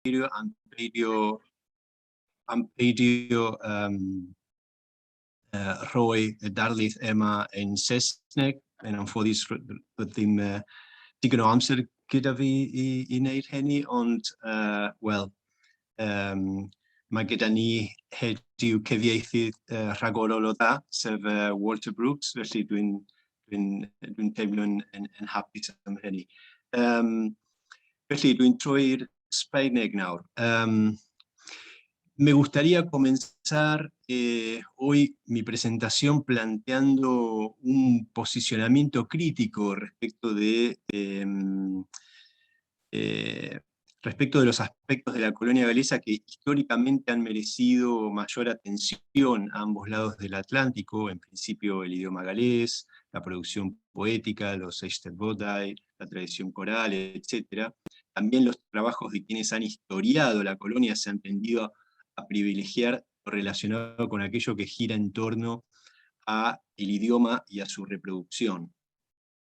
Amperio Roy darlith Emma in Sesnek, en anffodus roedd ddim digon o amser gyda fi i wneud hynny, ond, mae gyda ni heddiw cyfieithydd rhagorol o dda, sef Walter Brooks, felly dwi'n teimlo'n hapus am hynny. Felly dwi'n trwy'r Sbaeneg nawr. Me gustaría comenzar hoy mi presentación planteando un posicionamiento crítico respecto de los aspectos de la colonia galesa que históricamente han merecido mayor atención a ambos lados del Atlántico, en principio el idioma galés, la producción poética, los Eisteddfodau, la tradición coral, etc. También los trabajos de quienes han historiado la colonia se han tendido a privilegiar lo relacionado con aquello que gira en torno al idioma y a su reproducción.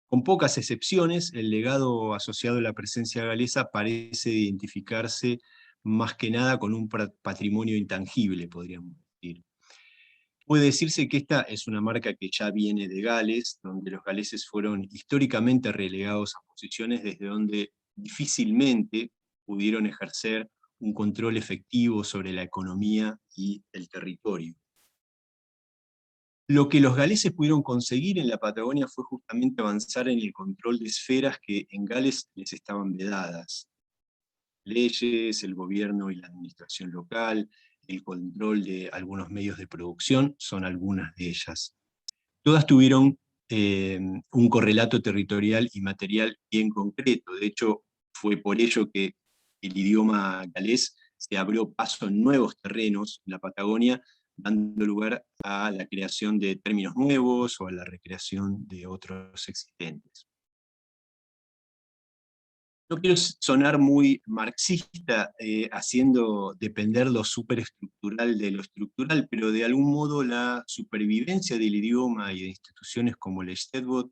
Con pocas excepciones, el legado asociado a la presencia galesa parece identificarse más que nada con un patrimonio intangible, podríamos decir. Puede decirse que esta es una marca que ya viene de Gales, donde los galeses fueron históricamente relegados a posiciones desde donde difícilmente pudieron ejercer un control efectivo sobre la economía y el territorio. Lo que los galeses pudieron conseguir en la Patagonia fue justamente avanzar en el control de esferas que en Gales les estaban vedadas. Leyes, el gobierno y la administración local, el control de algunos medios de producción, son algunas de ellas. Todas tuvieron un correlato territorial y material bien concreto. De hecho, fue por ello que el idioma galés se abrió paso en nuevos terrenos en la Patagonia, dando lugar a la creación de términos nuevos o a la recreación de otros existentes. No quiero sonar muy marxista, haciendo depender lo superestructural de lo estructural, pero de algún modo la supervivencia del idioma y de instituciones como el Eisteddfod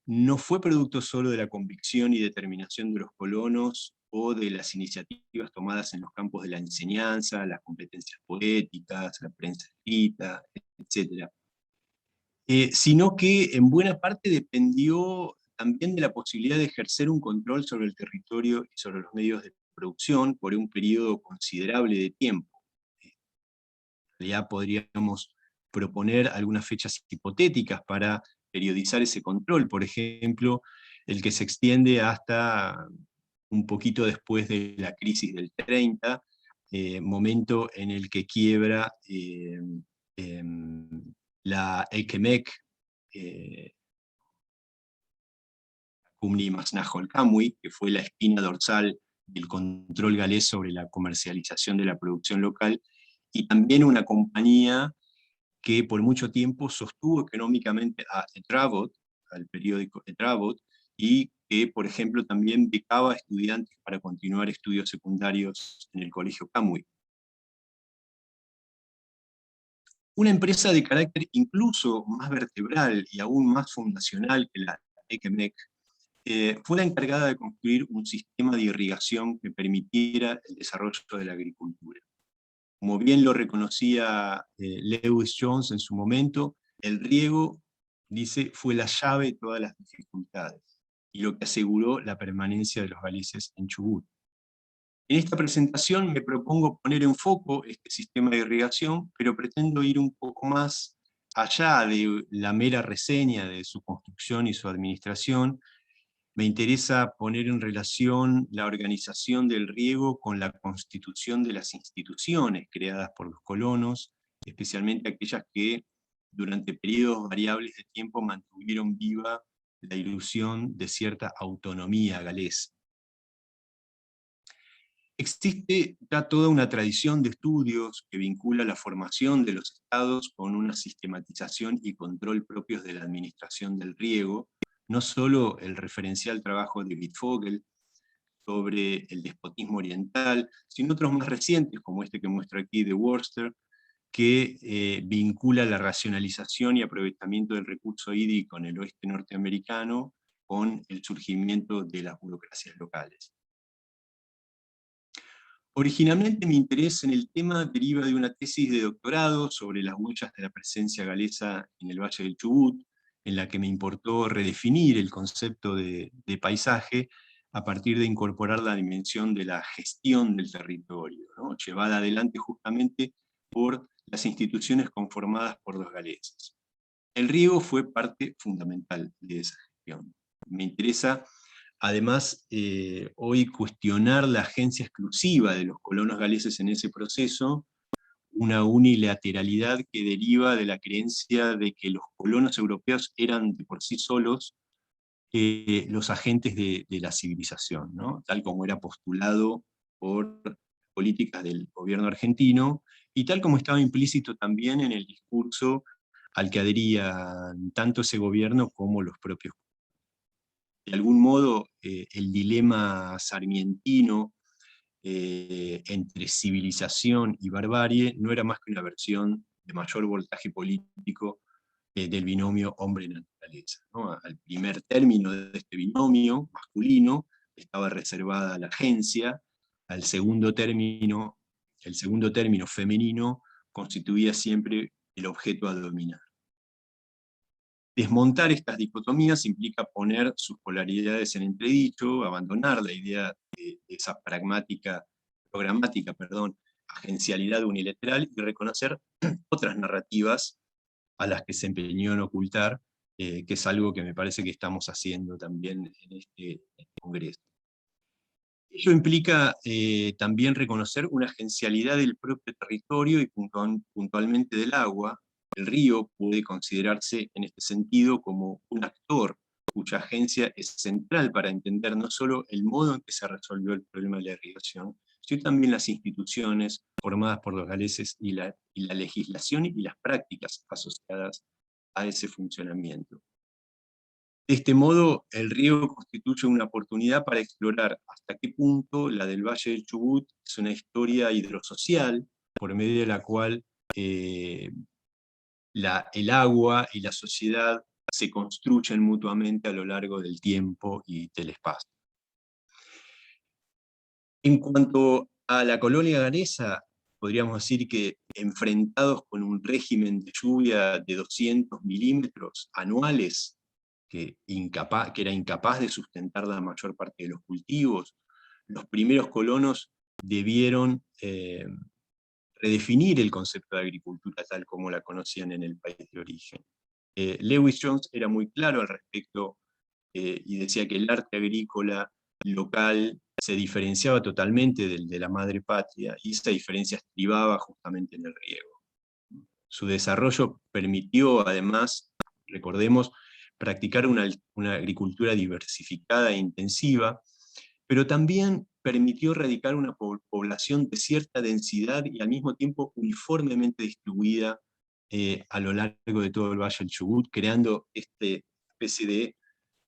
no fue producto solo de la convicción y determinación de los colonos o de las iniciativas tomadas en los campos de la enseñanza, las competencias poéticas, la prensa escrita, etc. Sino que en buena parte dependió también de la posibilidad de ejercer un control sobre el territorio y sobre los medios de producción por un periodo considerable de tiempo. Ya podríamos proponer algunas fechas hipotéticas para periodizar ese control, por ejemplo, el que se extiende hasta un poquito después de la crisis del 30, momento en el que quiebra la Ekemek, Cumni Masnahol Kamui, que fue la espina dorsal del control galés sobre la comercialización de la producción local, y también una compañía que por mucho tiempo sostuvo económicamente a Etravot, al periódico Etravot, y que, por ejemplo, también becaba a estudiantes para continuar estudios secundarios en el Colegio Kamui. Una empresa de carácter incluso más vertebral y aún más fundacional que la Ekemek, fue la encargada de construir un sistema de irrigación que permitiera el desarrollo de la agricultura. Como bien lo reconocía Lewis Jones en su momento, el riego, dice, fue la llave de todas las dificultades, y lo que aseguró la permanencia de los galeses en Chubut. En esta presentación me propongo poner en foco este sistema de irrigación, pero pretendo ir un poco más allá de la mera reseña de su construcción y su administración. Me interesa poner en relación la organización del riego con la constitución de las instituciones creadas por los colonos, especialmente aquellas que durante periodos variables de tiempo mantuvieron viva la ilusión de cierta autonomía galesa. Existe ya toda una tradición de estudios que vincula la formación de los estados con una sistematización y control propios de la administración del riego, no solo el referencial trabajo de Wittfogel sobre el despotismo oriental, sino otros más recientes, como este que muestro aquí de Worcester, que vincula la racionalización y aprovechamiento del recurso hídrico en el oeste norteamericano con el surgimiento de las burocracias locales. Originalmente mi interés en el tema deriva de una tesis de doctorado sobre las huellas de la presencia galesa en el Valle del Chubut, en la que me importó redefinir el concepto de paisaje a partir de incorporar la dimensión de la gestión del territorio, ¿no?, llevada adelante justamente por las instituciones conformadas por los galeses. El riego fue parte fundamental de esa gestión. Me interesa, además, hoy cuestionar la agencia exclusiva de los colonos galeses en ese proceso, una unilateralidad que deriva de la creencia de que los colonos europeos eran de por sí solos los agentes de la civilización, ¿no?, tal como era postulado por políticas del gobierno argentino, y tal como estaba implícito también en el discurso al que adherían tanto ese gobierno como los propios. De algún modo, el dilema sarmientino entre civilización y barbarie no era más que una versión de mayor voltaje político del binomio hombre-naturaleza, ¿no? Al primer término de este binomio masculino estaba reservada la agencia, al segundo término, el segundo término femenino constituía siempre el objeto a dominar. Desmontar estas dicotomías implica poner sus polaridades en entredicho, abandonar la idea de esa programática, agencialidad unilateral, y reconocer otras narrativas a las que se empeñó en ocultar, que es algo que me parece que estamos haciendo también en este congreso. Ello implica también reconocer una agencialidad del propio territorio y puntualmente del agua. El río puede considerarse en este sentido como un actor cuya agencia es central para entender no solo el modo en que se resolvió el problema de la irrigación, sino también las instituciones formadas por los galeses y la legislación y las prácticas asociadas a ese funcionamiento. De este modo, el riego constituye una oportunidad para explorar hasta qué punto la del Valle del Chubut es una historia hidrosocial, por medio de la cual el agua y la sociedad se construyen mutuamente a lo largo del tiempo y del espacio. En cuanto a la colonia galesa, podríamos decir que, enfrentados con un régimen de lluvia de 200 milímetros anuales, que era incapaz de sustentar la mayor parte de los cultivos, los primeros colonos debieron redefinir el concepto de agricultura tal como la conocían en el país de origen. Lewis Jones era muy claro al respecto y decía que el arte agrícola local se diferenciaba totalmente del de la madre patria, y esa diferencia estribaba justamente en el riego. Su desarrollo permitió, además, recordemos, practicar una agricultura diversificada e intensiva, pero también permitió erradicar una población de cierta densidad y al mismo tiempo uniformemente distribuida a lo largo de todo el Valle del Chubut, creando esta especie de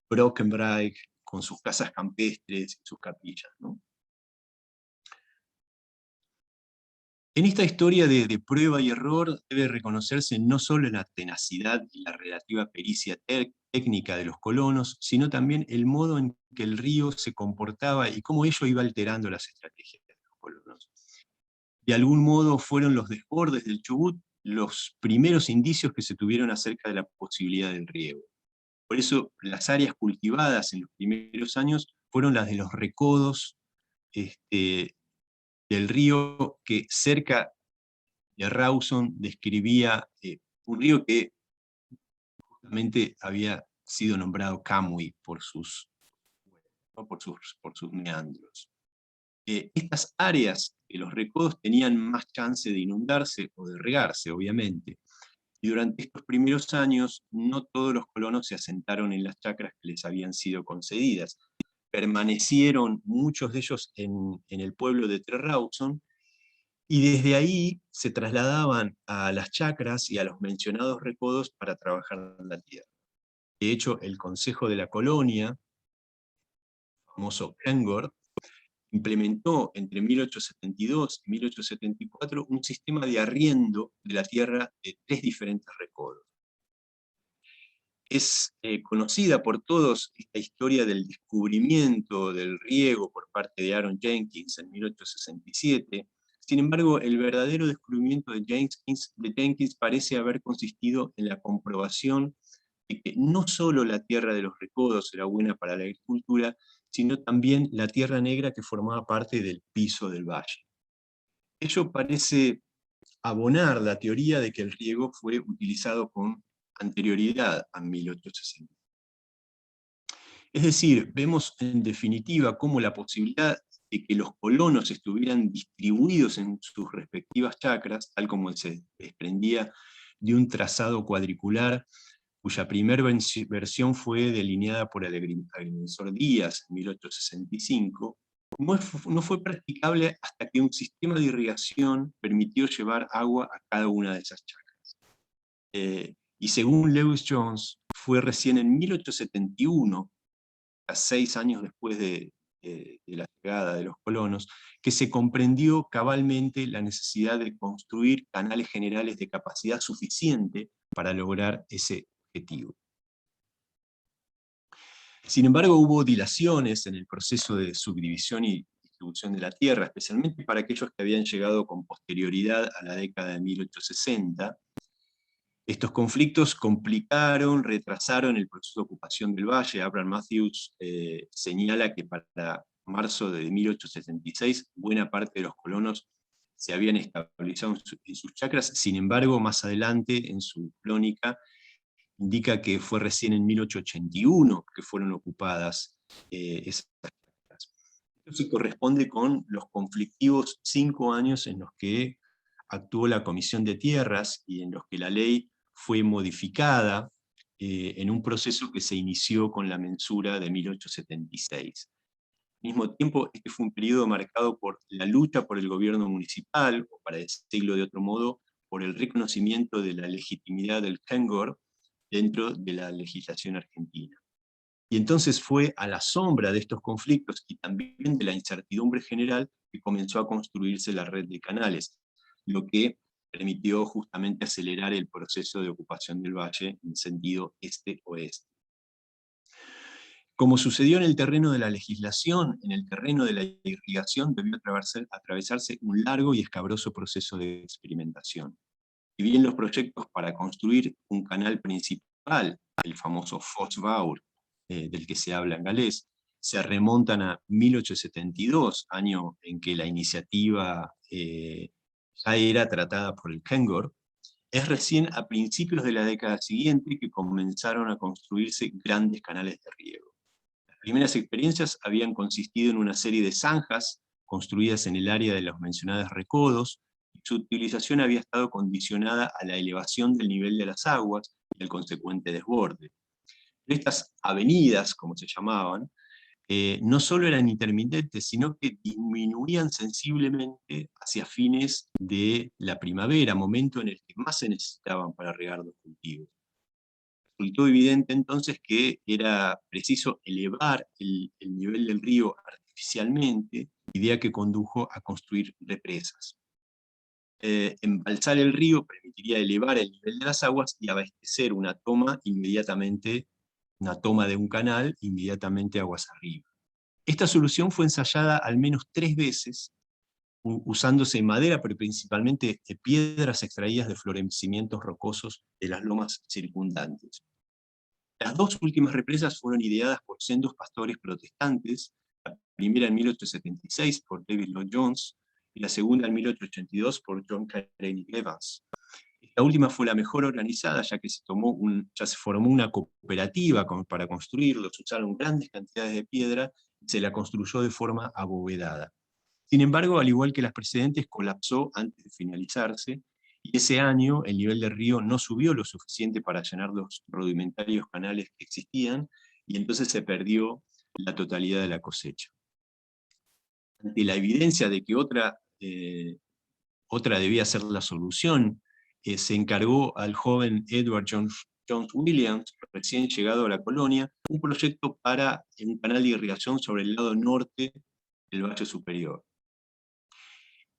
Brockenbreich con sus casas campestres y sus capillas, ¿no? En esta historia de prueba y error debe reconocerse no solo la tenacidad y la relativa pericia técnica de los colonos, sino también el modo en que el río se comportaba y cómo ello iba alterando las estrategias de los colonos. De algún modo fueron los desbordes del Chubut los primeros indicios que se tuvieron acerca de la posibilidad del riego. Por eso las áreas cultivadas en los primeros años fueron las de los recodos del río, que cerca de Rawson describía un río que justamente había sido nombrado Camui por sus meandros. Estas áreas de los recodos tenían más chance de inundarse o de regarse, obviamente, y durante estos primeros años no todos los colonos se asentaron en las chacras que les habían sido concedidas. Permanecieron muchos de ellos en el pueblo de Tre Rawson, y desde ahí se trasladaban a las chacras y a los mencionados recodos para trabajar la tierra. De hecho, el Consejo de la Colonia, el famoso Krengord, implementó entre 1872 y 1874 un sistema de arriendo de la tierra de 3 diferentes recodos. Es conocida por todos esta historia del descubrimiento del riego por parte de Aaron Jenkins en 1867. Sin embargo, el verdadero descubrimiento de Jenkins parece haber consistido en la comprobación de que no solo la tierra de los recodos era buena para la agricultura, sino también la tierra negra que formaba parte del piso del valle. Ello parece abonar la teoría de que el riego fue utilizado con anterioridad a 1860. Es decir, vemos en definitiva cómo la posibilidad de que los colonos estuvieran distribuidos en sus respectivas chacras, tal como se desprendía de un trazado cuadricular, cuya primera versión fue delineada por el agrimensor Díaz en 1865, no fue practicable hasta que un sistema de irrigación permitió llevar agua a cada una de esas chacras. Y según Lewis Jones, fue recién en 1871, a 6 años después de la llegada de los colonos, que se comprendió cabalmente la necesidad de construir canales generales de capacidad suficiente para lograr ese objetivo. Sin embargo, hubo dilaciones en el proceso de subdivisión y distribución de la tierra, especialmente para aquellos que habían llegado con posterioridad a la década de 1860. Estos conflictos complicaron, retrasaron el proceso de ocupación del valle. Abraham Matthews señala que para marzo de 1876 buena parte de los colonos se habían estabilizado en sus chacras. Sin embargo, más adelante en su crónica indica que fue recién en 1881 que fueron ocupadas esas chacras. Esto se corresponde con los conflictivos 5 años en los que actuó la Comisión de Tierras y en los que la ley fue modificada en un proceso que se inició con la mensura de 1876. Al mismo tiempo, este fue un periodo marcado por la lucha por el gobierno municipal, o para decirlo de otro modo, por el reconocimiento de la legitimidad del Kengor dentro de la legislación argentina. Y entonces fue a la sombra de estos conflictos y también de la incertidumbre general que comenzó a construirse la red de canales, lo que permitió justamente acelerar el proceso de ocupación del valle en sentido este-oeste. Como sucedió en el terreno de la legislación, en el terreno de la irrigación debió atravesarse un largo y escabroso proceso de experimentación. Si bien los proyectos para construir un canal principal, el famoso Foss Vaur, del que se habla en galés, se remontan a 1872, año en que la iniciativa ya era tratada por el Kengor, es recién a principios de la década siguiente que comenzaron a construirse grandes canales de riego. Las primeras experiencias habían consistido en una serie de zanjas construidas en el área de los mencionados recodos, y su utilización había estado condicionada a la elevación del nivel de las aguas y al consecuente desborde. Estas avenidas, como se llamaban, no solo eran intermitentes, sino que disminuían sensiblemente hacia fines de la primavera, momento en el que más se necesitaban para regar los cultivos. Resultó evidente entonces que era preciso elevar el nivel del río artificialmente, idea que condujo a construir represas. Embalsar el río permitiría elevar el nivel de las aguas y abastecer una toma de un canal inmediatamente aguas arriba. Esta solución fue ensayada al menos 3 veces, usándose madera, pero principalmente piedras extraídas de florecimientos rocosos de las lomas circundantes. Las 2 últimas represas fueron ideadas por sendos pastores protestantes, la primera en 1876 por David Lloyd Jones, y la segunda en 1882 por John Carnegie Evans. Esta última fue la mejor organizada, ya que se formó una cooperativa para construirlo, se usaron grandes cantidades de piedra y se la construyó de forma abovedada. Sin embargo, al igual que las precedentes, colapsó antes de finalizarse, y ese año el nivel del río no subió lo suficiente para llenar los rudimentarios canales que existían, y entonces se perdió la totalidad de la cosecha. Ante la evidencia de que otra debía ser la solución, se encargó al joven Edward Jones Williams, recién llegado a la colonia, un proyecto para un canal de irrigación sobre el lado norte del Valle Superior.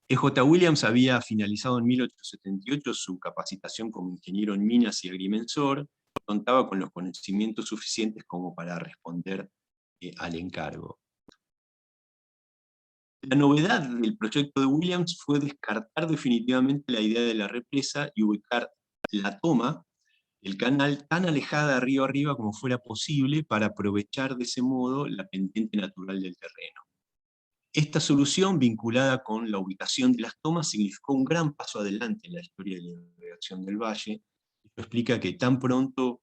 E.J. Williams había finalizado en 1878 su capacitación como ingeniero en minas y agrimensor, contaba con los conocimientos suficientes como para responder al encargo. La novedad del proyecto de Williams fue descartar definitivamente la idea de la represa y ubicar la toma, el canal, tan alejada de río arriba como fuera posible para aprovechar de ese modo la pendiente natural del terreno. Esta solución, vinculada con la ubicación de las tomas, significó un gran paso adelante en la historia de la navegación del valle. Esto explica que tan pronto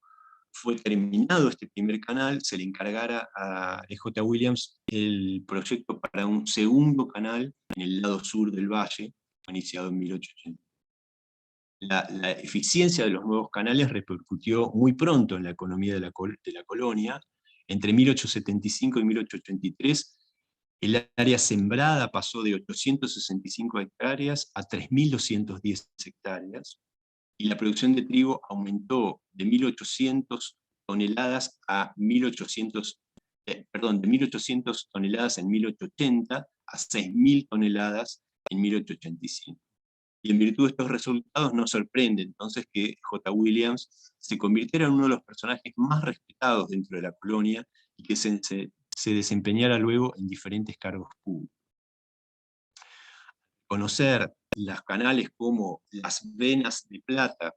fue terminado este primer canal, se le encargara a E.J. Williams el proyecto para un segundo canal en el lado sur del valle, iniciado en 1880. La eficiencia de los nuevos canales repercutió muy pronto en la economía de la colonia. Entre 1875 y 1883, el área sembrada pasó de 865 hectáreas a 3.210 hectáreas, y la producción de trigo aumentó de 1.800 toneladas a 1.800, de 1.800 toneladas en 1880 a 6.000 toneladas en 1885. Y en virtud de estos resultados no sorprende entonces que J. Williams se convirtiera en uno de los personajes más respetados dentro de la colonia y que se desempeñara luego en diferentes cargos públicos. Conocer los canales como las venas de plata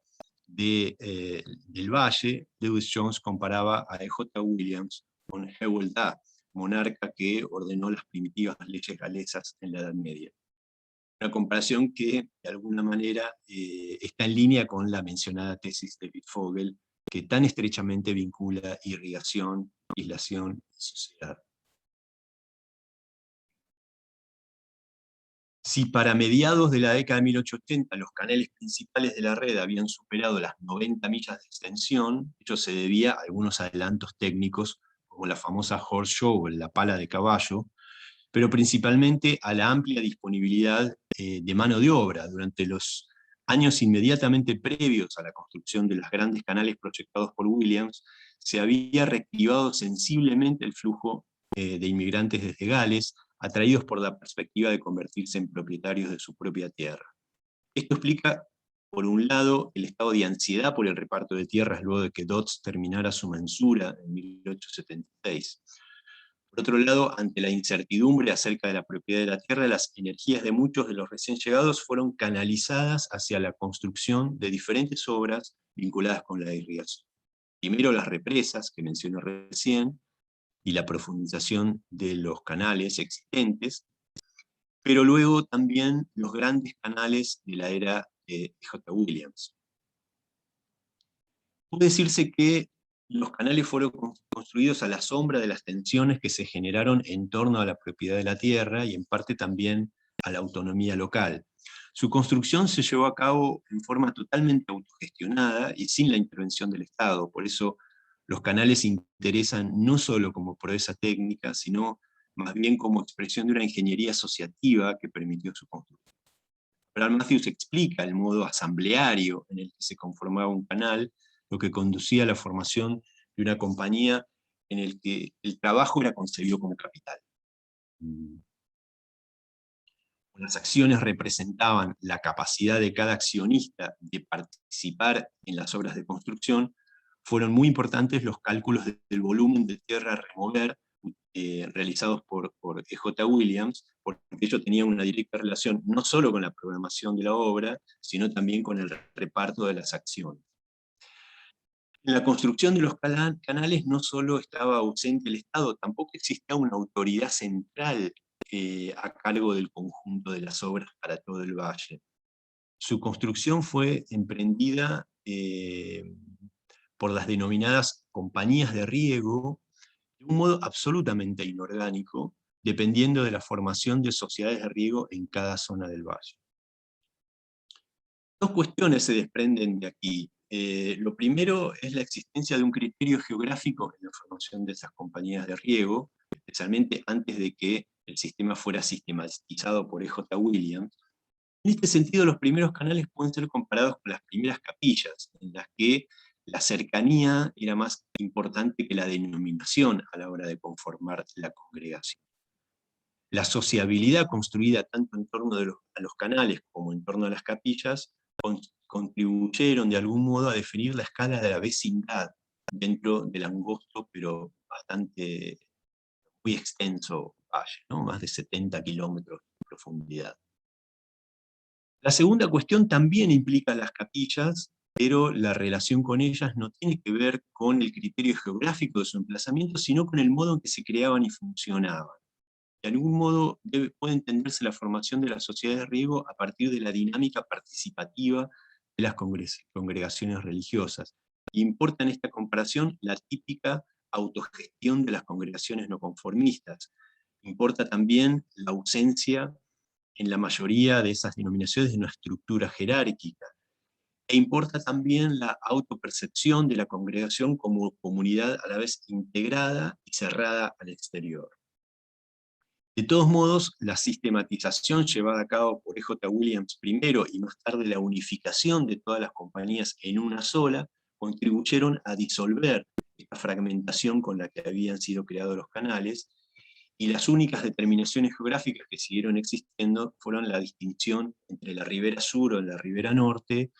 del valle, Lewis Jones comparaba a E.J. Williams con Hywel Dda, monarca que ordenó las primitivas leyes galesas en la Edad Media. Una comparación que, de alguna manera, está en línea con la mencionada tesis de Wittfogel, que tan estrechamente vincula irrigación, legislación y sociedad. Si para mediados de la década de 1880 los canales principales de la red habían superado las 90 millas de extensión, ello se debía a algunos adelantos técnicos, como la famosa horse shovel, la pala de caballo, pero principalmente a la amplia disponibilidad de mano de obra. Durante los años inmediatamente previos a la construcción de los grandes canales proyectados por Williams, se había reactivado sensiblemente el flujo de inmigrantes desde Gales, atraídos por la perspectiva de convertirse en propietarios de su propia tierra. Esto explica, por un lado, el estado de ansiedad por el reparto de tierras luego de que Dodds terminara su mensura en 1876. Por otro lado, ante la incertidumbre acerca de la propiedad de la tierra, las energías de muchos de los recién llegados fueron canalizadas hacia la construcción de diferentes obras vinculadas con la irrigación. Primero las represas, que mencioné recién, y la profundización de los canales existentes, pero luego también los grandes canales de la era de J. Williams. Puede decirse que los canales fueron construidos a la sombra de las tensiones que se generaron en torno a la propiedad de la tierra y en parte también a la autonomía local. Su construcción se llevó a cabo en forma totalmente autogestionada y sin la intervención del Estado. Por eso los canales interesan no solo como proeza técnica, sino más bien como expresión de una ingeniería asociativa que permitió su construcción. Abraham Matthews explica el modo asambleario en el que se conformaba un canal, lo que conducía a la formación de una compañía en el que el trabajo era concebido como capital. Las acciones representaban la capacidad de cada accionista de participar en las obras de construcción. Fueron muy importantes los cálculos del volumen de tierra a remover realizados por E.J. Williams, porque ello tenía una directa relación no solo con la programación de la obra, sino también con el reparto de las acciones. En la construcción de los canales no solo estaba ausente el Estado, tampoco existía una autoridad central a cargo del conjunto de las obras para todo el valle. Su construcción fue emprendida por las denominadas compañías de riego, de un modo absolutamente inorgánico, dependiendo de la formación de sociedades de riego en cada zona del valle. Dos cuestiones se desprenden de aquí. Lo primero es la existencia de un criterio geográfico en la formación de esas compañías de riego, especialmente antes de que el sistema fuera sistematizado por E.J. Williams. En este sentido, los primeros canales pueden ser comparados con las primeras capillas, en las que la cercanía era más importante que la denominación a la hora de conformar la congregación. La sociabilidad construida tanto en torno a los canales como en torno a las capillas contribuyeron de algún modo a definir la escala de la vecindad dentro del angosto, pero bastante, muy extenso valle, ¿no? Más de 70 kilómetros de profundidad. La segunda cuestión también implica las capillas, pero la relación con ellas no tiene que ver con el criterio geográfico de su emplazamiento, sino con el modo en que se creaban y funcionaban. De algún modo puede entenderse la formación de las sociedades de riego a partir de la dinámica participativa de las congregaciones religiosas. Importa en esta comparación la típica autogestión de las congregaciones no conformistas. Importa también la ausencia en la mayoría de esas denominaciones de una estructura jerárquica. E importa también la autopercepción de la congregación como comunidad a la vez integrada y cerrada al exterior. De todos modos, la sistematización llevada a cabo por E.J. Williams primero y más tarde la unificación de todas las compañías en una sola, contribuyeron a disolver esta fragmentación con la que habían sido creados los canales, y las únicas determinaciones geográficas que siguieron existiendo fueron la distinción entre la ribera sur o la ribera norte,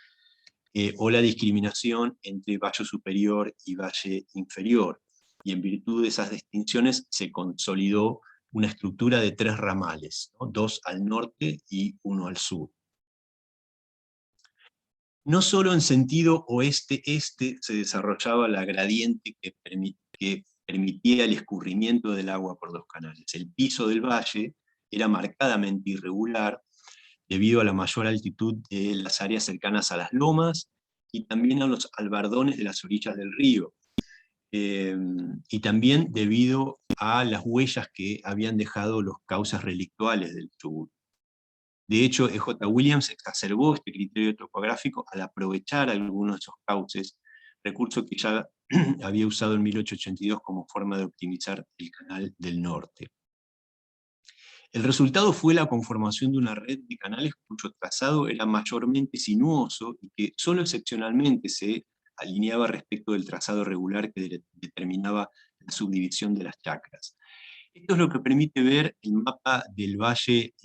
o la discriminación entre valle superior y valle inferior. Y en virtud de esas distinciones se consolidó una estructura de 3 ramales, ¿no? 2 al norte y 1 al sur. No solo en sentido oeste-este se desarrollaba la gradiente que permitía el escurrimiento del agua por los canales. El piso del valle era marcadamente irregular debido a la mayor altitud de las áreas cercanas a las lomas y también a los albardones de las orillas del río. Y también debido a las huellas que habían dejado los cauces relictuales del Chubut. De hecho, E.J. Williams exacerbó este criterio topográfico al aprovechar algunos de esos cauces, recurso que ya había usado en 1882 como forma de optimizar el canal del norte. El resultado fue la conformación de una red de canales cuyo trazado era mayormente sinuoso y que solo excepcionalmente se alineaba respecto del trazado regular que determinaba la subdivisión de las chacras. Esto es lo que permite ver el mapa del valle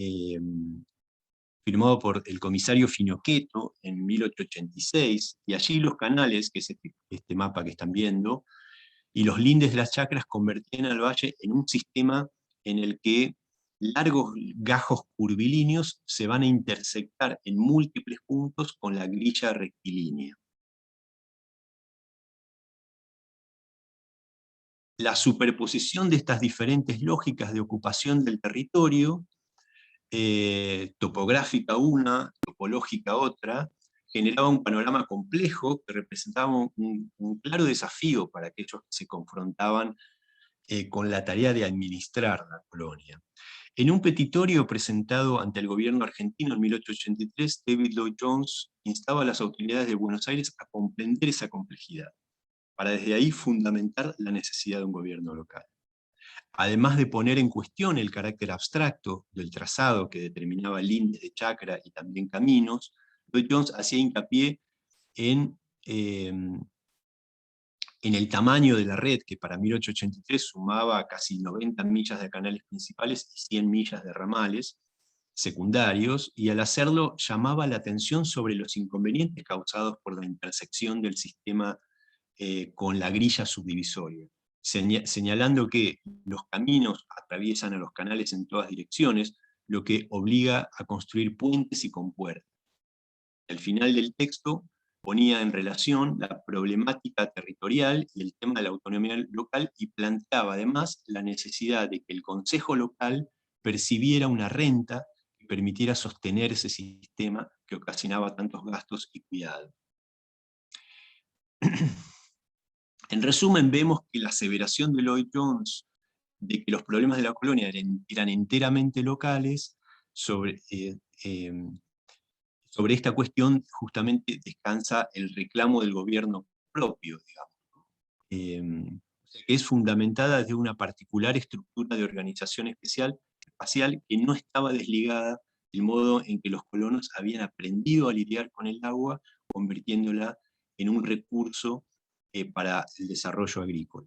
firmado por el comisario Finocheto en 1886, y allí los canales, que es este mapa que están viendo, y los lindes de las chacras convertían al valle en un sistema en el que largos gajos curvilíneos se van a intersectar en múltiples puntos con la grilla rectilínea. La superposición de estas diferentes lógicas de ocupación del territorio, topográfica una, topológica otra, generaba un panorama complejo que representaba un claro desafío para aquellos que se confrontaban con la tarea de administrar la colonia. En un petitorio presentado ante el gobierno argentino en 1883, David Lloyd Jones instaba a las autoridades de Buenos Aires a comprender esa complejidad, para desde ahí fundamentar la necesidad de un gobierno local. Además de poner en cuestión el carácter abstracto del trazado que determinaba líneas de chacra y también caminos, Lloyd Jones hacía hincapié en el tamaño de la red, que para 1883 sumaba casi 90 millas de canales principales y 100 millas de ramales secundarios, y al hacerlo llamaba la atención sobre los inconvenientes causados por la intersección del sistema con la grilla subdivisoria, señalando que los caminos atraviesan a los canales en todas direcciones, lo que obliga a construir puentes y compuertas. Al final del texto ponía en relación la problemática territorial y el tema de la autonomía local, y planteaba además la necesidad de que el Consejo local percibiera una renta que permitiera sostener ese sistema que ocasionaba tantos gastos y cuidado. En resumen, vemos que la aseveración de Lloyd Jones de que los problemas de la colonia eran enteramente locales, sobre esta cuestión justamente descansa el reclamo del gobierno propio, digamos, que es fundamentada desde una particular estructura de organización espacial que no estaba desligada del modo en que los colonos habían aprendido a lidiar con el agua, convirtiéndola en un recurso para el desarrollo agrícola.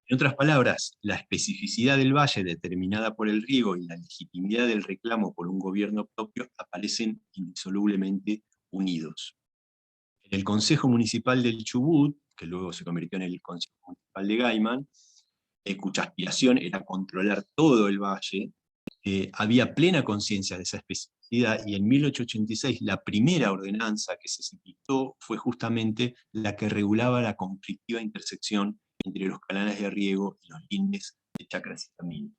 En otras palabras, la especificidad del valle determinada por el riego y la legitimidad del reclamo por un gobierno propio aparecen indisolublemente unidos. En el Consejo Municipal del Chubut, que luego se convirtió en el Consejo Municipal de Gaiman, cuya aspiración era controlar todo el valle, había plena conciencia de esa especificidad, y en 1886 la primera ordenanza que se dictó fue justamente la que regulaba la conflictiva intersección entre los canales de riego y los lindes de chacras y caminos.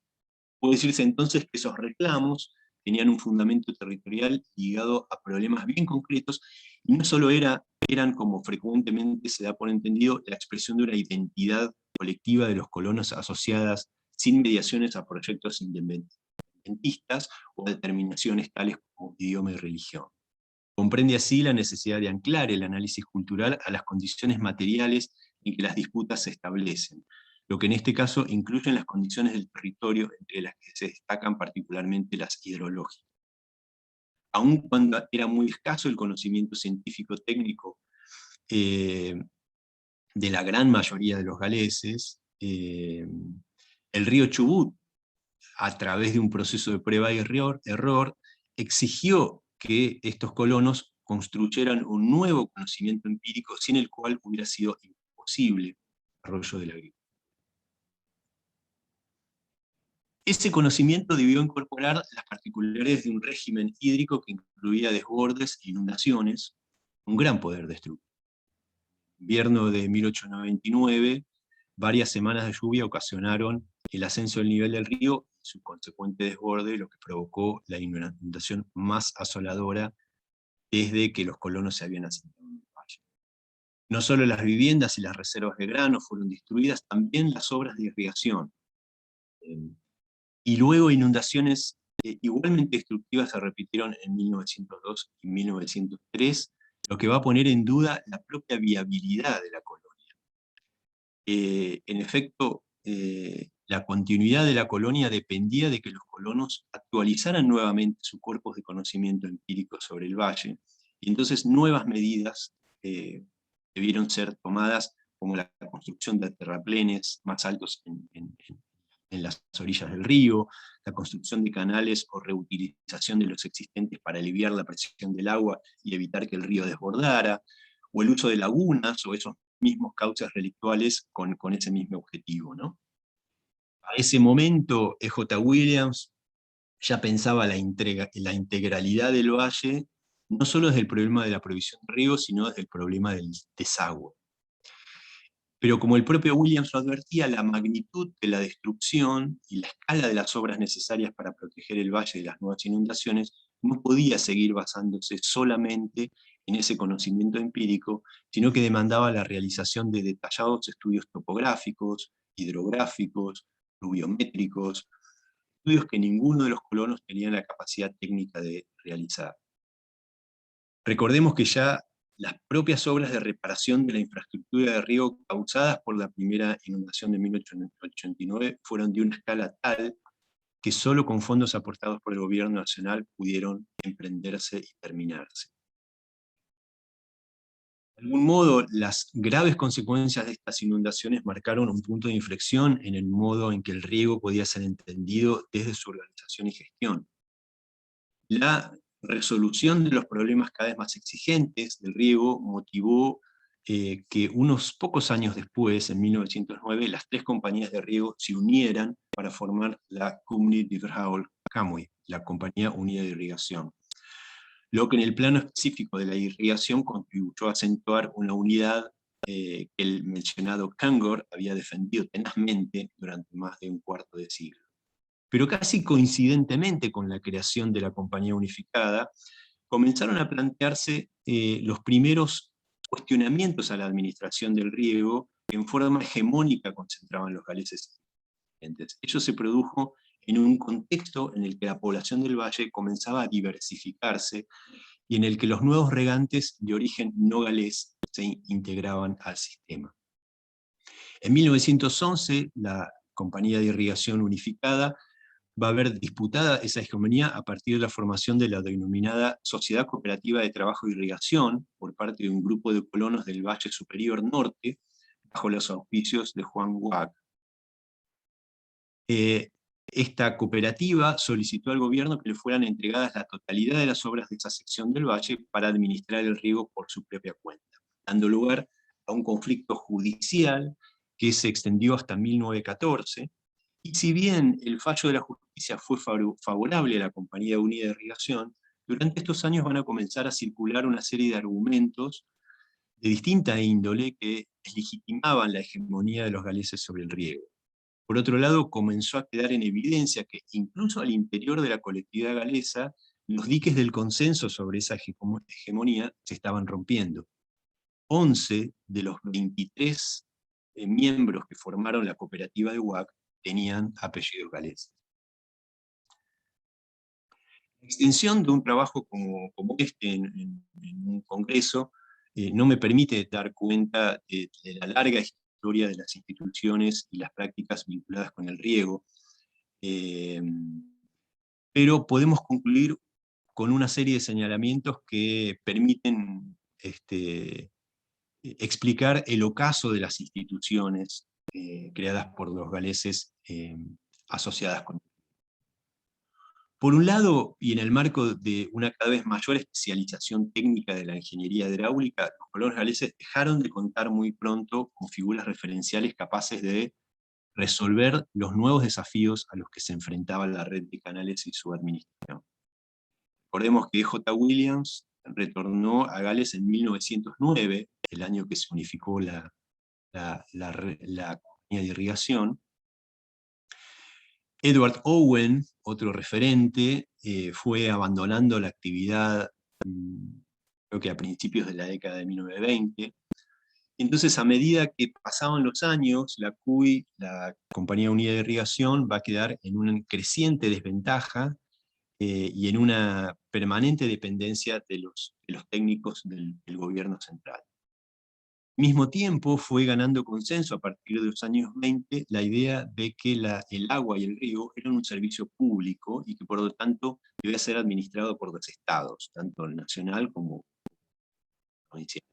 Puede decirse entonces que esos reclamos tenían un fundamento territorial ligado a problemas bien concretos, y no solo eran, como frecuentemente se da por entendido, la expresión de una identidad colectiva de los colonos asociadas sin mediaciones a proyectos independentistas o a determinaciones tales como idioma y religión. Comprende así la necesidad de anclar el análisis cultural a las condiciones materiales en que las disputas se establecen, lo que en este caso incluyen las condiciones del territorio, entre las que se destacan particularmente las hidrológicas. Aun cuando era muy escaso el conocimiento científico-técnico de la gran mayoría de los galeses, el río Chubut, a través de un proceso de prueba y error, exigió que estos colonos construyeran un nuevo conocimiento empírico sin el cual hubiera sido imposible el desarrollo de la agricultura. Ese conocimiento debió incorporar las particularidades de un régimen hídrico que incluía desbordes e inundaciones, un gran poder destructivo. En invierno de 1899, varias semanas de lluvia ocasionaron el ascenso del nivel del río y su consecuente desborde, lo que provocó la inundación más asoladora desde que los colonos se habían asentado en el valle. No solo las viviendas y las reservas de grano fueron destruidas, también las obras de irrigación. Y luego inundaciones igualmente destructivas se repitieron en 1902 y 1903, lo que va a poner en duda la propia viabilidad de la colonia. En efecto, la continuidad de la colonia dependía de que los colonos actualizaran nuevamente sus cuerpos de conocimiento empírico sobre el valle, y entonces nuevas medidas debieron ser tomadas, como la construcción de terraplenes más altos en las orillas del río, la construcción de canales o reutilización de los existentes para aliviar la presión del agua y evitar que el río desbordara, o el uso de lagunas o esos mismos cauces relictuales con ese mismo objetivo, ¿no? A ese momento, E.J. Williams ya pensaba la integralidad del valle, no solo desde el problema de la provisión de riego, sino desde el problema del desagüe. Pero como el propio Williams lo advertía, la magnitud de la destrucción y la escala de las obras necesarias para proteger el valle de las nuevas inundaciones no podía seguir basándose solamente en ese conocimiento empírico, sino que demandaba la realización de detallados estudios topográficos, hidrográficos, pluviométricos, estudios que ninguno de los colonos tenía la capacidad técnica de realizar. Recordemos que ya las propias obras de reparación de la infraestructura de riego causadas por la primera inundación de 1889 fueron de una escala tal que solo con fondos aportados por el gobierno nacional pudieron emprenderse y terminarse. De algún modo, las graves consecuencias de estas inundaciones marcaron un punto de inflexión en el modo en que el riego podía ser entendido desde su organización y gestión. La resolución de los problemas cada vez más exigentes del riego motivó que unos pocos años después, en 1909, las tres compañías de riego se unieran para formar la Community Verhaal Kamui, la Compañía Unida de Irrigación. Lo que en el plano específico de la irrigación contribuyó a acentuar una unidad que el mencionado Kangor había defendido tenazmente durante más de un cuarto de siglo. Pero casi coincidentemente con la creación de la Compañía Unificada, comenzaron a plantearse los primeros cuestionamientos a la administración del riego que en forma hegemónica concentraban los galeses. Ello se produjo en un contexto en el que la población del valle comenzaba a diversificarse y en el que los nuevos regantes de origen no galés se integraban al sistema. En 1911, la Compañía de Irrigación Unificada va a ver disputada esa hegemonía a partir de la formación de la denominada Sociedad Cooperativa de Trabajo y Irrigación por parte de un grupo de colonos del Valle Superior Norte, bajo los auspicios de Juan Wack. Esta cooperativa solicitó al gobierno que le fueran entregadas la totalidad de las obras de esa sección del valle para administrar el riego por su propia cuenta, dando lugar a un conflicto judicial que se extendió hasta 1914, y si bien el fallo de la justicia fue favorable a la Compañía Unida de Irrigación, durante estos años van a comenzar a circular una serie de argumentos de distinta índole que legitimaban la hegemonía de los galeses sobre el riego. Por otro lado, comenzó a quedar en evidencia que incluso al interior de la colectividad galesa, los diques del consenso sobre esa hegemonía se estaban rompiendo. 11 de los 23 miembros que formaron la cooperativa de UAC tenían apellidos galeses. La extensión de un trabajo como este en un congreso no me permite dar cuenta de la larga historia de las instituciones y las prácticas vinculadas con el riego, pero podemos concluir con una serie de señalamientos que permiten explicar el ocaso de las instituciones creadas por los galeses asociadas con. Por un lado, y en el marco de una cada vez mayor especialización técnica de la ingeniería hidráulica, los colonos galeses dejaron de contar muy pronto con figuras referenciales capaces de resolver los nuevos desafíos a los que se enfrentaba la red de canales y su administración. Recordemos que J. Williams retornó a Gales en 1909, el año que se unificó la compañía de irrigación. Edward Owen, otro referente, fue abandonando la actividad, creo que a principios de la década de 1920. Entonces, a medida que pasaban los años, la CUI, la Compañía Unida de Irrigación, va a quedar en una creciente desventaja y en una permanente dependencia de los técnicos del gobierno central. Al mismo tiempo fue ganando consenso a partir de los años 20 la idea de que el agua y el riego eran un servicio público y que por lo tanto debía ser administrado por los estados, tanto el nacional como provincial.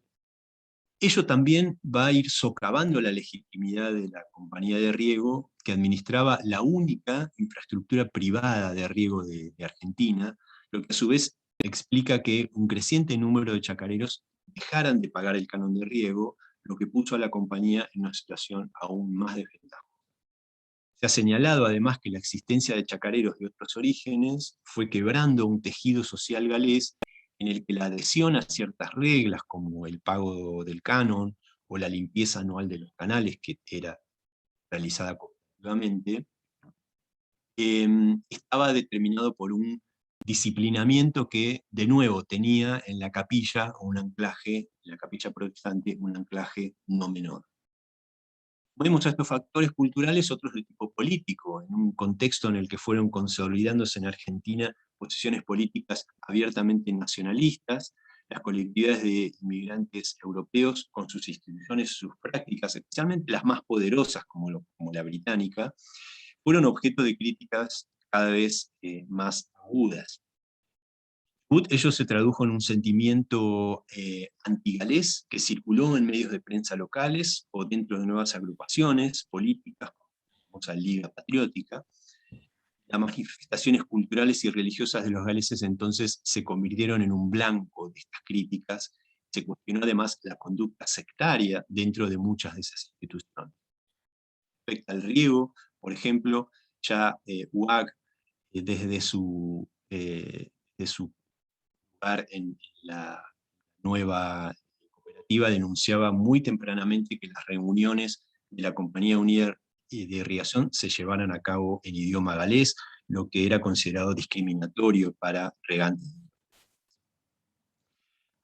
Ello también va a ir socavando la legitimidad de la compañía de riego que administraba la única infraestructura privada de riego de Argentina, lo que a su vez explica que un creciente número de chacareros dejaran de pagar el canon de riego, lo que puso a la compañía en una situación aún más desventajosa. Se ha señalado además que la existencia de chacareros de otros orígenes fue quebrando un tejido social galés en el que la adhesión a ciertas reglas, como el pago del canon o la limpieza anual de los canales, que era realizada cooperativamente, estaba determinado por un disciplinamiento que, de nuevo, tenía en la capilla un anclaje, en la capilla protestante, un anclaje no menor. Vemos a estos factores culturales otros de tipo político, en un contexto en el que fueron consolidándose en Argentina posiciones políticas abiertamente nacionalistas, las colectividades de inmigrantes europeos con sus instituciones, sus prácticas, especialmente las más poderosas como la británica, fueron objeto de críticas cada vez más agudas. Ello se tradujo en un sentimiento antigalés que circuló en medios de prensa locales o dentro de nuevas agrupaciones políticas, como la famosa Liga Patriótica. Las manifestaciones culturales y religiosas de los galeses entonces se convirtieron en un blanco de estas críticas. Se cuestionó además la conducta sectaria dentro de muchas de esas instituciones. Respecto al riego, por ejemplo, ya UAC, desde su lugar en la nueva cooperativa, denunciaba muy tempranamente que las reuniones de la Compañía Unida de Irrigación se llevaran a cabo en idioma galés, lo que era considerado discriminatorio para regantes.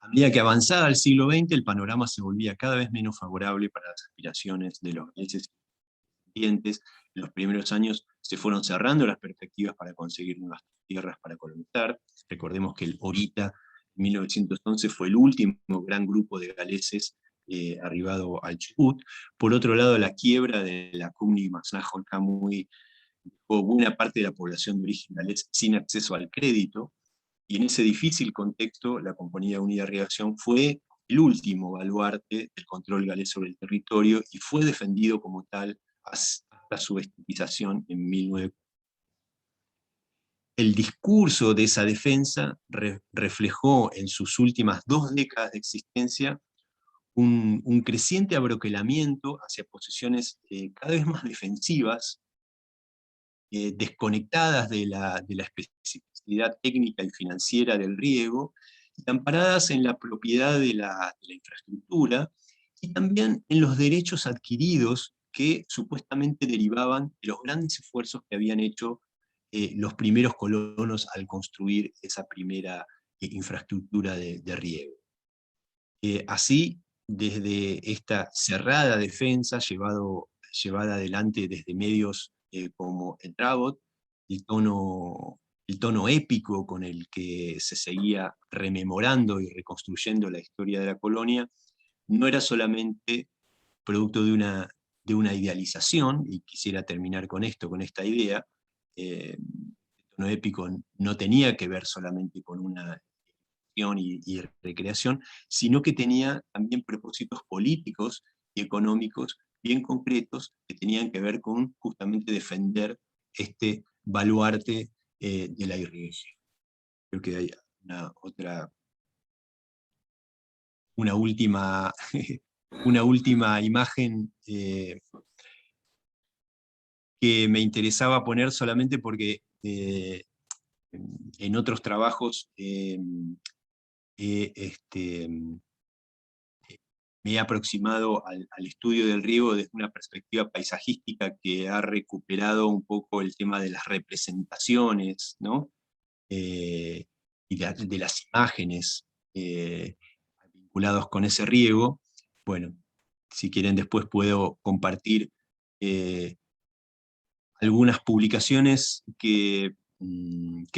A medida que avanzaba el siglo XX, el panorama se volvía cada vez menos favorable para las aspiraciones de los galeses dientes. En los primeros años se fueron cerrando las perspectivas para conseguir nuevas tierras para colonizar. Recordemos que el Orita, en 1911, fue el último gran grupo de galeses arribado al Chubut. Por otro lado, la quiebra de la Cumni Masnajo Camuy dejó buena parte de la población de origen galés sin acceso al crédito, y en ese difícil contexto la Compañía Unida de Irrigación fue el último baluarte del control galés sobre el territorio y fue defendido como tal hasta su estatización en 1940. el discurso de esa defensa reflejó en sus últimas 2 décadas de existencia un creciente abroquelamiento hacia posiciones cada vez más defensivas, desconectadas de la especificidad técnica y financiera del riego, y amparadas en la propiedad de la infraestructura, y también en los derechos adquiridos que supuestamente derivaban de los grandes esfuerzos que habían hecho los primeros colonos al construir esa primera infraestructura de riego. Así, desde esta cerrada defensa llevada adelante desde medios como el Trabot, el tono épico con el que se seguía rememorando y reconstruyendo la historia de la colonia, no era solamente producto de una idealización, y quisiera terminar con esto, con esta idea. El tono épico no tenía que ver solamente con una y recreación, sino que tenía también propósitos políticos y económicos bien concretos que tenían que ver con justamente defender este baluarte de la irrigación. Creo que hay una última, una última imagen que me interesaba poner solamente porque en otros trabajos me he aproximado al estudio del riego desde una perspectiva paisajística que ha recuperado un poco el tema de las representaciones, ¿no? Y de las imágenes vinculados con ese riego. Bueno, si quieren después puedo compartir algunas publicaciones que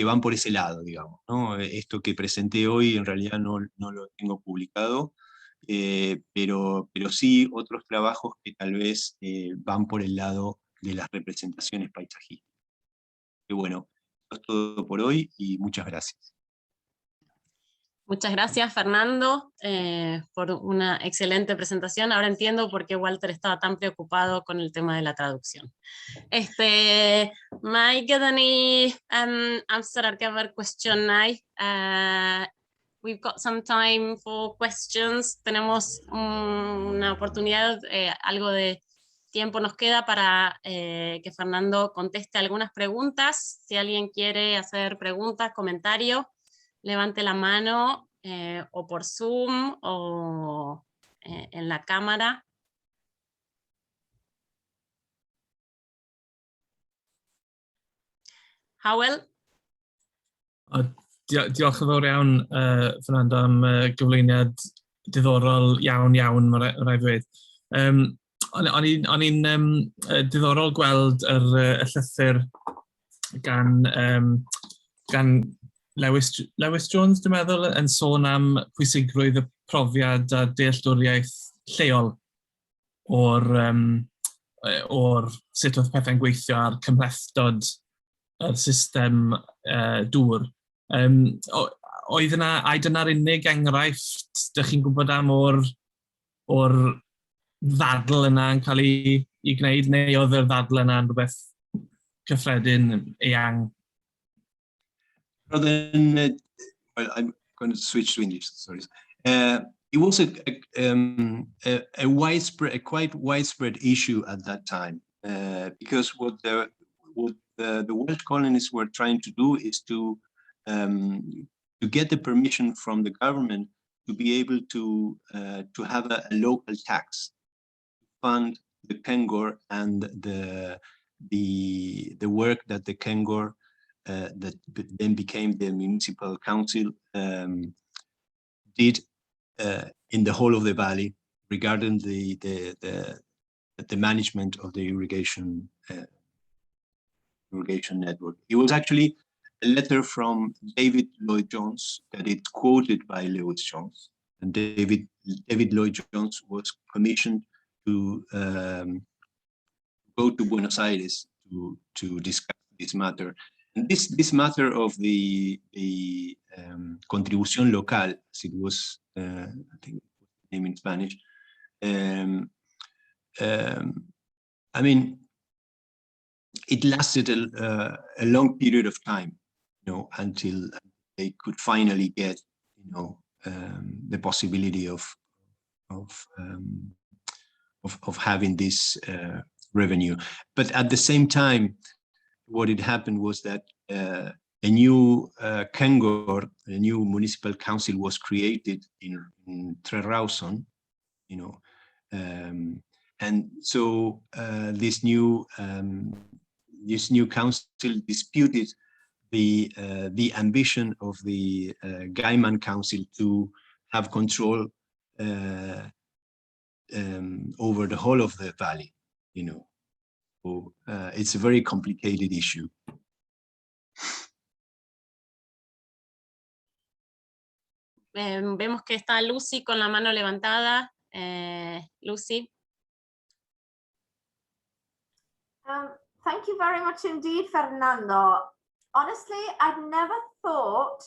van por ese lado, digamos, ¿no? Esto que presenté hoy en realidad no lo tengo publicado, pero sí otros trabajos que tal vez van por el lado de las representaciones paisajísticas. Y bueno, esto es todo por hoy y muchas gracias. Muchas gracias, Fernando, por una excelente presentación. Ahora entiendo por qué Walter estaba tan preocupado con el tema de la traducción. Mike, Dani, amser ar gyfer cwestiynau. We've got some time for questions. Tenemos una oportunidad, algo de tiempo nos queda para que Fernando conteste algunas preguntas. Si alguien quiere hacer preguntas, comentarios, levante la mano o por Zoom o en la cámara. Hywel? Diolch yn fawr iawn, Fernando, am gyflwyniad diddorol iawn, mae'n rhaid dweud. O'n i'n diddorol gweld y llythyr gan Lewis Jones, dwi'n meddwl, yn sôn am pwysigrwydd y profiad a dealltwriaeth lleol o'r sut oedd pethau'n gweithio ar cymhlethdod y system dŵr. Oedd dyna'r unig enghraifft ydych chi'n gwybod am o'r ddadl yna yn cael ei gwneud, neu oedd yr ddadl yna yn rhywbeth cyffredin, eang? Well, I'm going to switch to English, sorry. It was a quite widespread issue at that time, because what the Welsh colonists were trying to do is to get the permission from the government to be able to have a local tax to fund the Kengor and the work that the Kengor that then became the municipal council did in the whole of the valley regarding the management of the irrigation network. It was actually a letter from David Lloyd Jones that is quoted by Lewis Jones, and David Lloyd Jones was commissioned to go to Buenos Aires to discuss this matter. And this matter of the contribución local, as it was, I think, name in Spanish. I mean, it lasted a long period of time. until they could finally get, the possibility of having this revenue. But at the same time, what had happened was that a new Kengor, a new municipal council, was created in Tre Rawson, and so this new council disputed the ambition of the Gaiman Council to have control over the whole of the valley. So it's a very complicated issue. Vemos que está Lucy con la mano levantada. Lucy. Thank you very much indeed, Fernando. Honestly, I've never thought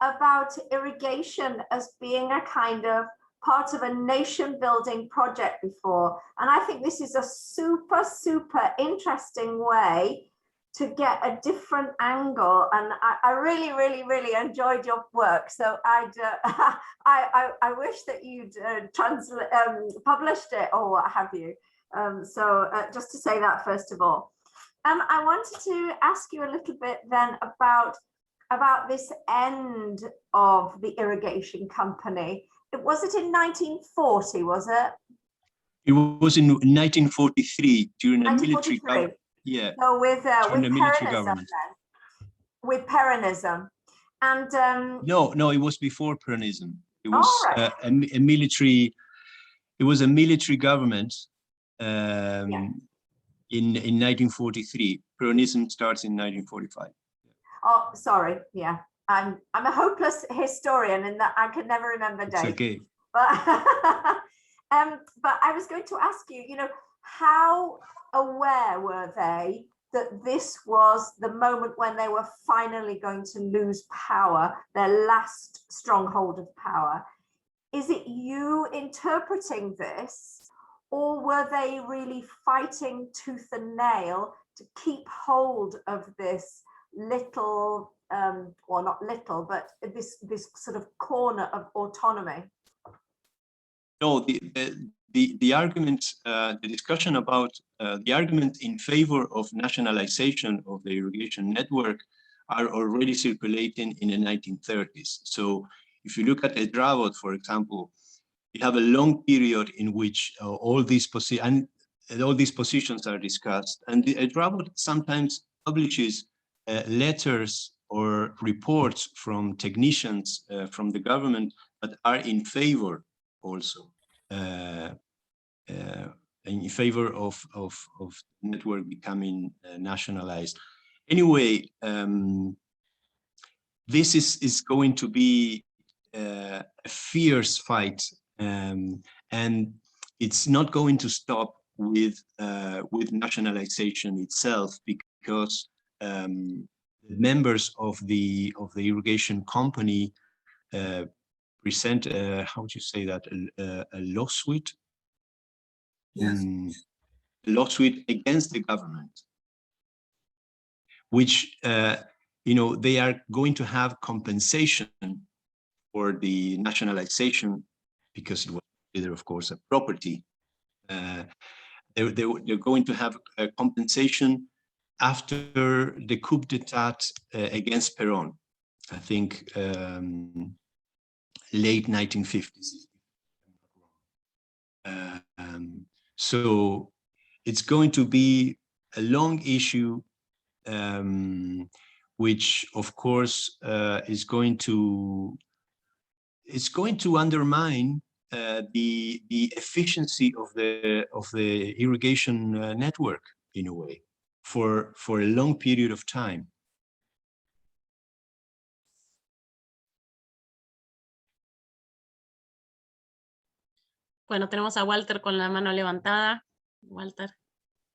about irrigation as being a kind of part of a nation building project before. And I think this is a super, super interesting way to get a different angle. And I really, really, really enjoyed your work. So I wish that you'd published it or what have you. So just to say that first of all. I wanted to ask you a little bit then about this end of the irrigation company. Was it in 1940, was it? It was in 1943 during a military government. Yeah. So with Peronism, with Peronism, and no, it was before Peronism. It was a military. It was a military government. In 1943. Peronism starts in 1945. Oh, sorry. Yeah, I'm a hopeless historian in that I can never remember dates. It's okay. But I was going to ask you, how aware were they that this was the moment when they were finally going to lose power, their last stronghold of power? Is it you interpreting this? Or were they really fighting tooth and nail to keep hold of this little, or not little, but this sort of corner of autonomy? No, the argument, the discussion about the argument in favor of nationalization of the irrigation network are already circulating in the 1930s. So if you look at El Dravot, for example, you have a long period in which all these positions are discussed, and the El Dravot sometimes publishes letters or reports from technicians from the government that are in favor also, in favor of network becoming nationalized. Anyway, this is going to be a fierce fight. And it's not going to stop with nationalization itself, because members of the irrigation company present how would you say that, a lawsuit? Yes. A lawsuit against the government, which they are going to have compensation for the nationalization, because it was considered, of course, a property. They're going to have a compensation after the coup d'etat against Peron, I think late 1950s. So it's going to be a long issue, which, of course, is going to undermine the efficiency of the irrigation network in a way for a long period of time. Bueno, tenemos a Walter con la mano levantada. Walter.